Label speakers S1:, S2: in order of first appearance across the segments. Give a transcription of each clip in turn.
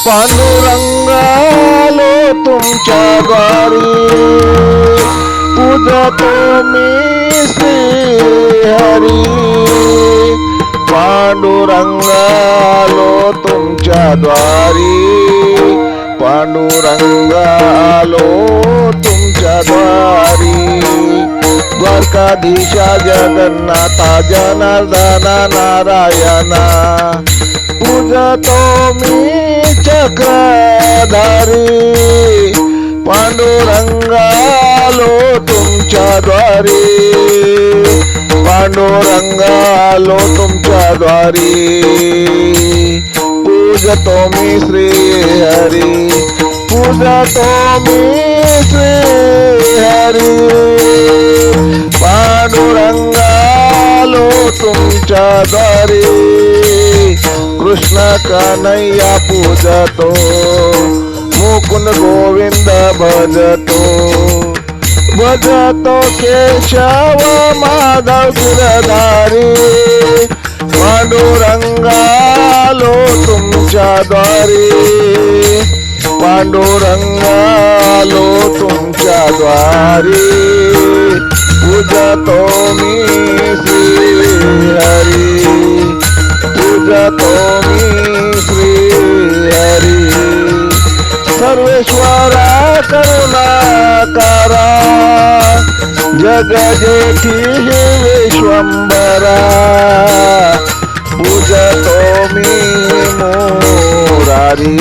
S1: पांडुरंगालो तुमच्या द्वारी पूजतो मी श्री हरी पांडुरंगालो तुमच्या द्वारी पांडुरंगालो तुमच्या द्वारी द्वारकाधीशा जगन्नाथा जनार्दना नारायणा पूजतो मी चक्रधारी पांडुरंगालो तुमच्या द्वारी पांडुरंगालो तुमच्या द्वारी पूजतो मी श्री हरी पूजतो मी श्री हरी पांडुरंगालो तुमच्या द्वारी कृष्ण कन्हैया पूजतो मुकुंद गोविंद भजतो भजतो केशव माधव गिरधारी पांडुरंगालो तुमच्या द्वारी पांडुरंगालो तुमच्या द्वारी पूजतो मी श्री हरी पूजतो मी श्री हरी सर्वेश्वरा करुणाकारा जगजेठी विश्वंभरा पूजतो मी मुरारी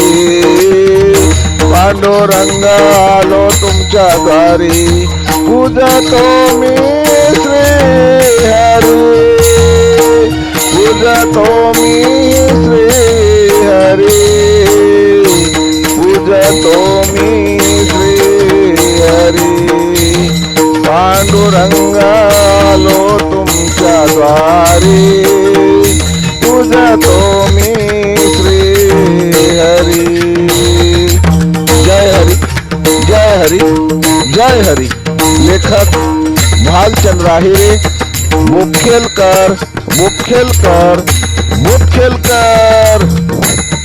S1: पांडुरंगालो तुमच्या द्वारी पूजतो मी श्री हरी पूजतो मी श्री हरी पूजतो मी श्री हरी पांडुरंगालो तुमच्या द्वारी पूजतो मी श्री हरी जय हरी जय हरी जय हरी लेखक भालचंद्र आहिरे मुखेलकर मुखेलकर मुखेलकर